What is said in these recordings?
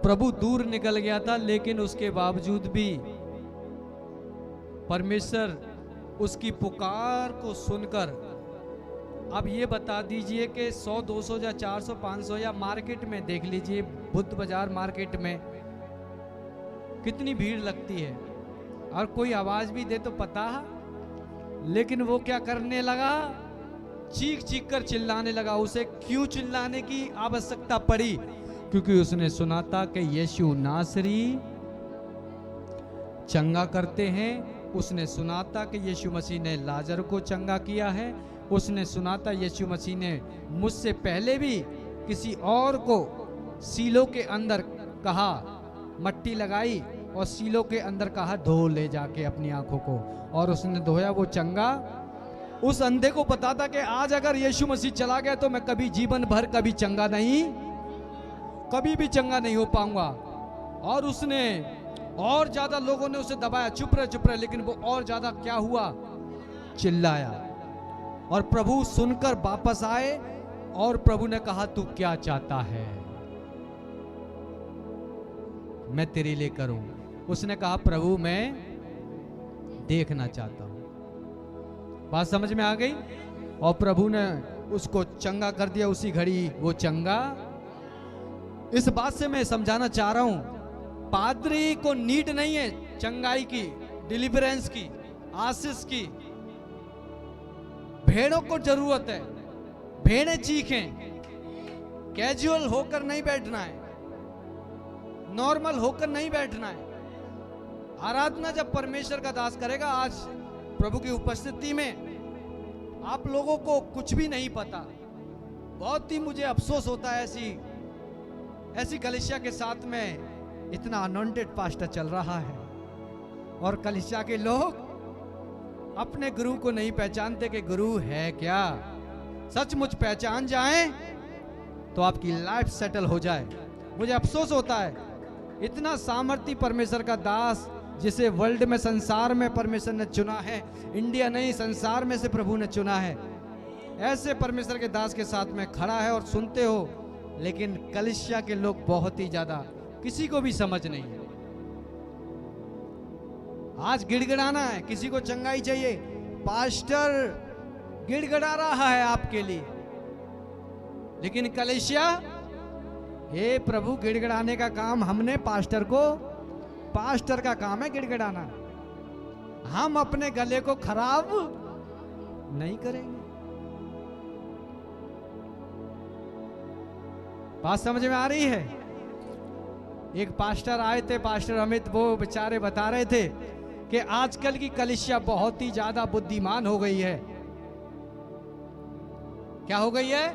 प्रभु दूर निकल गया था, लेकिन उसके बावजूद भी परमेश्वर उसकी पुकार को सुनकर, अब ये बता दीजिए कि 100, 200 या 400, 500 या मार्केट में देख लीजिए, बुद्ध बाजार मार्केट में कितनी भीड़ लगती है, और कोई आवाज भी दे तो पता है, लेकिन वो क्या करने लगा, चीख चीख कर चिल्लाने लगा। उसे क्यों चिल्लाने की आवश्यकता पड़ी? क्योंकि उसने सुना था कि यीशु नासरी चंगा करते हैं। उसने सुना था कि यीशु मसीह ने लाजर को चंगा किया है। उसने सुना था यीशु मसीह ने मुझसे पहले भी किसी और को सीलों के अंदर कहा, मट्टी लगाई और सीलों के अंदर कहा धो ले जाके अपनी आंखों को, और उसने धोया, वो चंगा। उस अंधे को पता था कि आज अगर यीशु मसीह चला गया तो मैं कभी जीवन भर कभी चंगा नहीं, कभी भी चंगा नहीं हो पाऊंगा। और उसने और ज्यादा, लोगों ने उसे दबाया, चुप रहे, लेकिन वो और ज्यादा क्या हुआ, चिल्लाया। और प्रभु सुनकर वापस आए और प्रभु ने कहा तू क्या चाहता है, मैं तेरे लिए करूं। उसने कहा प्रभु मैं देखना चाहता हूं। बात समझ में आ गई? और प्रभु ने उसको चंगा कर दिया उसी घड़ी, वो चंगा। इस बात से मैं समझाना चाह रहा हूं, पादरी को नीड नहीं है चंगाई की, डिलीवरेंस की, आशीष की। भेड़ों को जरूरत है, भेड़ें चीखें। कैजुअल होकर नहीं बैठना है, नॉर्मल होकर नहीं बैठना है। आराधना जब परमेश्वर का दास करेगा, आज प्रभु की उपस्थिति में आप लोगों को कुछ भी नहीं पता। बहुत ही मुझे अफसोस होता है ऐसी कलीसिया के साथ में इतना अनॉइंटेड पास्टर चल रहा है, और कलीसिया के लोग अपने गुरु को नहीं पहचानते कि गुरु है क्या। सचमुच पहचान जाएं तो आपकी लाइफ सेटल हो जाए। मुझे अफसोस होता है, इतना सामर्थ्य परमेश्वर का दास जिसे वर्ल्ड में, संसार में परमेश्वर ने चुना है, इंडिया नहीं संसार में से प्रभु ने चुना है, ऐसे परमेश्वर के दास के साथ में खड़ा है और सुनते हो, लेकिन कलीसिया के लोग बहुत ही ज्यादा, किसी को भी समझ नहीं है। आज गिड़गिड़ाना है, किसी को चंगाई चाहिए, पास्टर गिड़गिड़ा रहा है आपके लिए, लेकिन कलीसिया, हे प्रभु गिड़गिड़ाने का काम हमने, पास्टर का काम है गिड़गिड़ाना। हम अपने गले को खराब नहीं करेंगे। बात समझ में आ रही है? एक पास्टर आए थे, पास्टर अमित, वो बेचारे बता रहे थे कि आजकल की कलीसिया बहुत ही ज्यादा बुद्धिमान हो गई है। क्या हो गई है?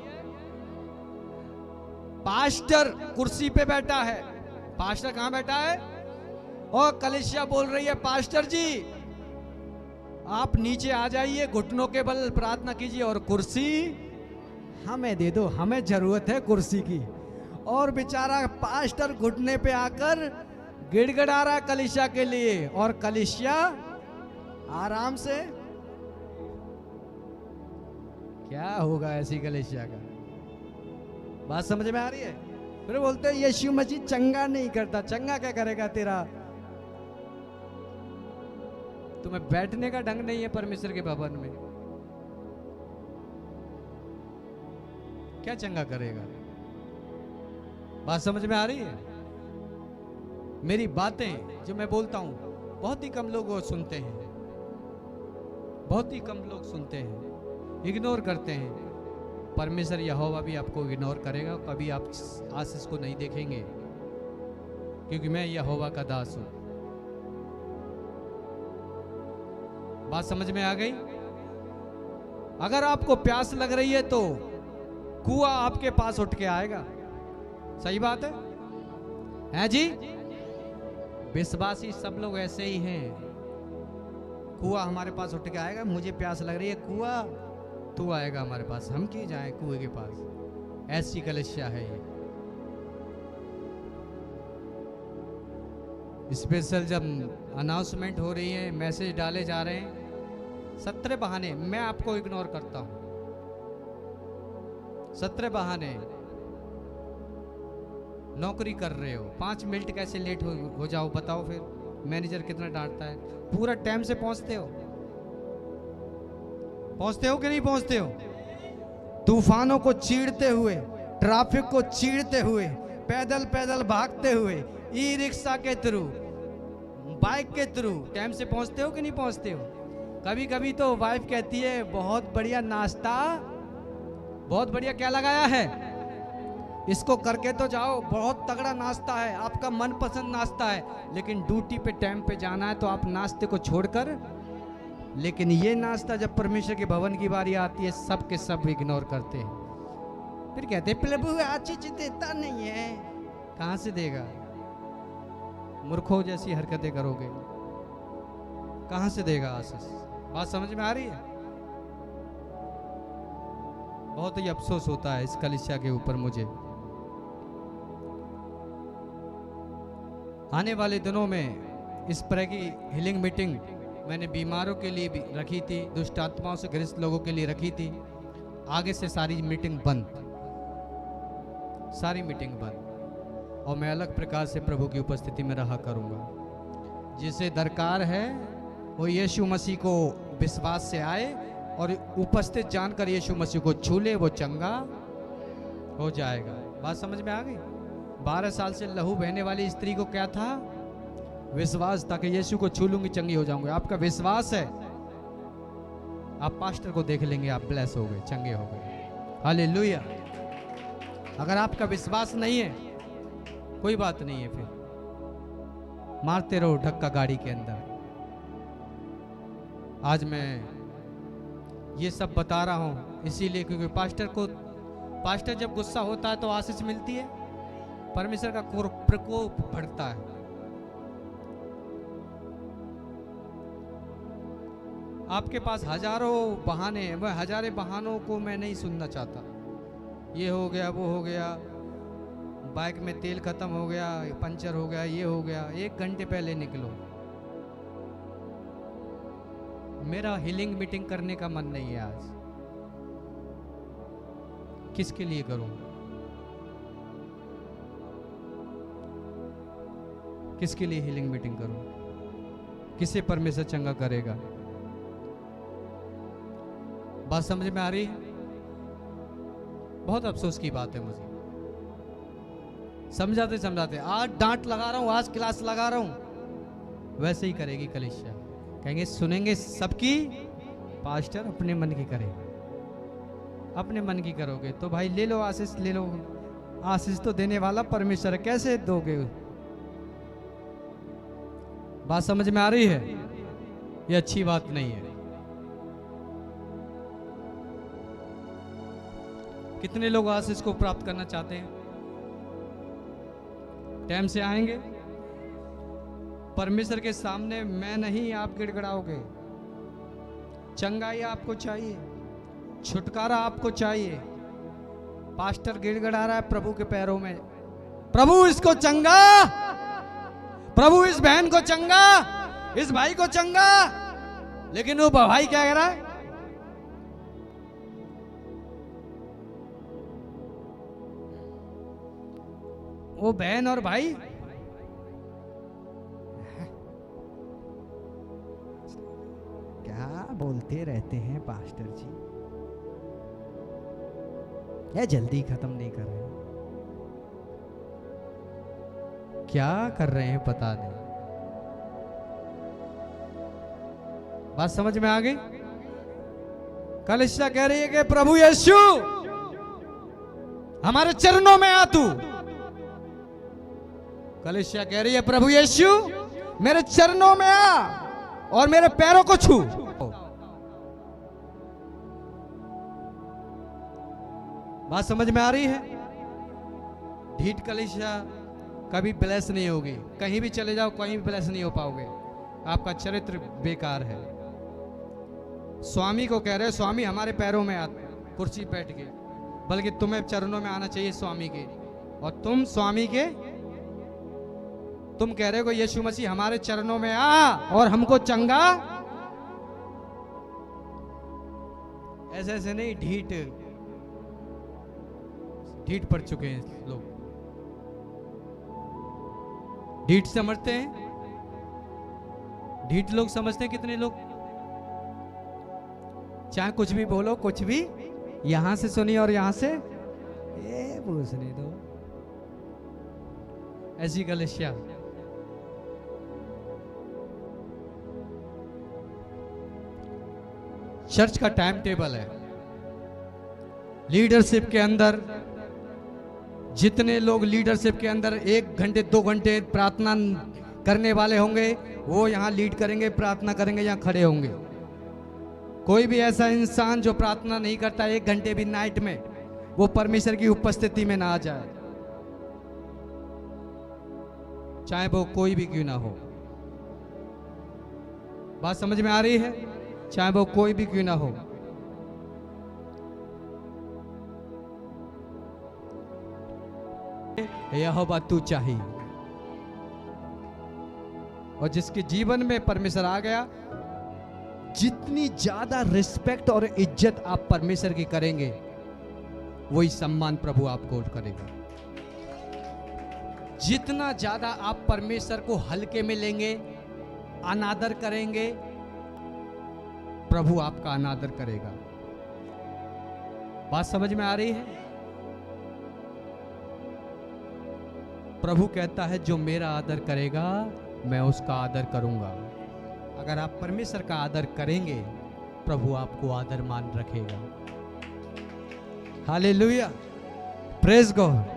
पास्टर कुर्सी पे बैठा है, पास्टर कहां बैठा है, और कलीसिया बोल रही है पास्टर जी आप नीचे आ जाइए, घुटनों के बल प्रार्थना कीजिए और कुर्सी हमें दे दो, हमें जरूरत है कुर्सी की। और बेचारा पास्टर घुटने पे आकर गिड़गिड़ा रहा कलीसिया के लिए, और कलीसिया आराम से। क्या होगा ऐसी कलीसिया का? बात समझ में आ रही है? फिर बोलते हैं यीशु मसीह चंगा नहीं करता। चंगा क्या करेगा तेरा? तुम्हें बैठने का ढंग नहीं है परमेश्वर के भवन में, क्या चंगा करेगा? बात समझ में आ रही है? मेरी बातें जो मैं बोलता हूं बहुत ही कम लोग सुनते हैं, बहुत ही कम लोग सुनते हैं, इग्नोर करते हैं। परमेश्वर यहोवा भी आपको इग्नोर करेगा, कभी आप आशीष को नहीं देखेंगे, क्योंकि मैं यहोवा का दास हूं। बात समझ में आ गई? अगर आपको प्यास लग रही है तो कुआं आपके पास उठ के आएगा। सही बात है जी? विश्वासी सब लोग ऐसे ही हैं। कुआं हमारे पास उठ के आएगा। मुझे प्यास लग रही है, कुआं तू आएगा हमारे पास, हम क्यों जाएं कुएं के पास? ऐसी कलीसिया है ये। स्पेशल जब अनाउंसमेंट हो रही है, मैसेज डाले जा रहे हैं, 17 बहाने मैं आपको इग्नोर करता हूं, 17 बहाने। नौकरी कर रहे हो, 5 मिनट कैसे लेट हो जाओ बताओ, फिर मैनेजर कितना डांटता है। पूरा टाइम से पहुंचते हो कि नहीं पहुंचते हो? तूफानों को चीरते हुए, ट्रैफिक को चीरते हुए, पैदल पैदल भागते हुए, ई रिक्शा के थ्रू, बाइक के थ्रू टाइम से पहुंचते हो कि नहीं पहुंचते हो? कभी कभी तो वाइफ कहती है बहुत बढ़िया नाश्ता, बहुत बढ़िया क्या लगाया है, इसको करके तो जाओ, बहुत तगड़ा नाश्ता है, आपका मनपसंद नाश्ता है। लेकिन ड्यूटी पे टाइम पे जाना है तो आप नाश्ते को छोड़कर, लेकिन ये नाश्ता जब परमेश्वर के भवन की बारी आती है सब के सब इग्नोर करते हैं। फिर कहते हैं प्रभु आशीष देता नहीं है। कहां से देगा? मूर्खों जैसी हरकतें करोगे, कहां से देगा आशीष? बात समझ में आ रही है? बहुत ही अफसोस होता है इस कलीसिया के ऊपर मुझे। आने वाले दिनों में इस तरह की हीलिंग मीटिंग मैंने बीमारों के लिए भी रखी थी, दुष्ट आत्माओं से ग्रस्त लोगों के लिए रखी थी। आगे से सारी मीटिंग बंद, सारी मीटिंग बंद, और मैं अलग प्रकार से प्रभु की उपस्थिति में रहा करूंगा। जिसे दरकार है वो यीशु मसीह को विश्वास से आए और उपस्थित जानकर यीशु मसीह को छू ले, वो चंगा हो जाएगा। बात समझ में आ गई? 12 साल से लहू बहने वाली स्त्री को क्या था? विश्वास था कि यीशु को छू लूंगी चंगी हो जाऊंगी। आपका विश्वास है, आप पास्टर को देख लेंगे, आप ब्लेस हो गए, चंगे हो गए। हालेलुया। अगर आपका विश्वास नहीं है कोई बात नहीं है, फिर मारते रहो ढक्का गाड़ी के अंदर। आज मैं ये सब बता रहा हूं इसीलिए क्योंकि पास्टर जब गुस्सा होता है तो आशीष मिलती है, परमेश्वर का प्रकोप बढ़ता है। आपके पास हजारों बहाने हैं, वह हजारे बहानों को मैं नहीं सुनना चाहता। ये हो गया, वो हो गया, बाइक में तेल खत्म हो गया, पंचर हो गया, ये हो गया। 1 घंटे पहले निकलो। मेरा हीलिंग मीटिंग करने का मन नहीं है आज। किसके लिए करूं? किसके लिए हीलिंग मीटिंग करूं? किसे परमेश्वर चंगा करेगा? बात समझ में आ रही है? बहुत अफसोस की बात है मुझे। समझाते समझाते आज डांट लगा रहा हूं, आज क्लास लगा रहा हूं, वैसे ही करेगी कलीसिया। कहेंगे सुनेंगे सबकी, पास्टर अपने मन की करे। अपने मन की करोगे तो भाई ले लो आशीष, ले लो। आशीष तो देने वाला परमेश्वर है, कैसे दोगे? बात समझ में आ रही है? ये अच्छी बात नहीं है। कितने लोग आशीष को प्राप्त करना चाहते हैं? टाइम से आएंगे परमेश्वर के सामने। मैं नहीं, आप गिड़गड़ाओगे। चंगाई आपको चाहिए, छुटकारा आपको चाहिए। पास्टर गिड़गड़ा रहा है प्रभु के पैरों में, प्रभु इसको चंगा, प्रभु इस बहन को चंगा, इस भाई को चंगा। लेकिन वो भाई क्या कह रहा है? वो बहन और भाई क्या बोलते रहते हैं पास्टर जी, क्या जल्दी खत्म नहीं कर रहे, क्या कर रहे हैं पता नहीं। बात समझ में आ गई? कलीसिया कह रही है कि प्रभु यीशु हमारे चरणों में आ तू। कलीसिया कह रही है प्रभु यीशु मेरे चरणों में आ और मेरे पैरों को छू। बात समझ में आ रही है? ढीठ कलीसिया कभी ब्लेस नहीं होगी। कहीं भी चले जाओ कहीं भी ब्लेस नहीं हो पाओगे, आपका चरित्र बेकार है। स्वामी को कह रहे हो स्वामी हमारे पैरों में आ, कुर्सी बैठ के, बल्कि तुम्हें चरणों में आना चाहिए स्वामी के। और तुम स्वामी के, तुम कह रहे हो यीशु मसीह हमारे चरणों में आ और हमको चंगा। ऐसे ऐसे नहीं, ढीठ पड़ चुके हैं लोग। ढीठ समझते हैं? ढीठ लोग समझते हैं कितने लोग? चाहे कुछ भी बोलो, कुछ भी यहां से सुनिए और यहां से ये पूछने दो, ऐसी कलीसिया। चर्च का टाइम टेबल है। लीडरशिप के अंदर जितने लोग लीडरशिप के अंदर 1 घंटे 2 घंटे प्रार्थना करने वाले होंगे, वो यहां लीड करेंगे, प्रार्थना करेंगे, यहां खड़े होंगे। कोई भी ऐसा इंसान जो प्रार्थना नहीं करता 1 घंटे भी नाइट में, वो परमेश्वर की उपस्थिति में ना आ जाए, चाहे वो कोई भी क्यों ना हो। बात समझ में आ रही है? चाहे वो कोई भी क्यों ना हो। यहोवा तू चाहिए, और जिसके जीवन में परमेश्वर आ गया, जितनी ज्यादा रिस्पेक्ट और इज्जत आप परमेश्वर की करेंगे, वही सम्मान प्रभु आपको करेगा। जितना ज्यादा आप परमेश्वर को हल्के में लेंगे, अनादर करेंगे, प्रभु आपका अनादर करेगा। बात समझ में आ रही है? प्रभु कहता है जो मेरा आदर करेगा मैं उसका आदर करूंगा। अगर आप परमेश्वर का आदर करेंगे, प्रभु आपको आदर मान रखेगा। Hallelujah, praise God.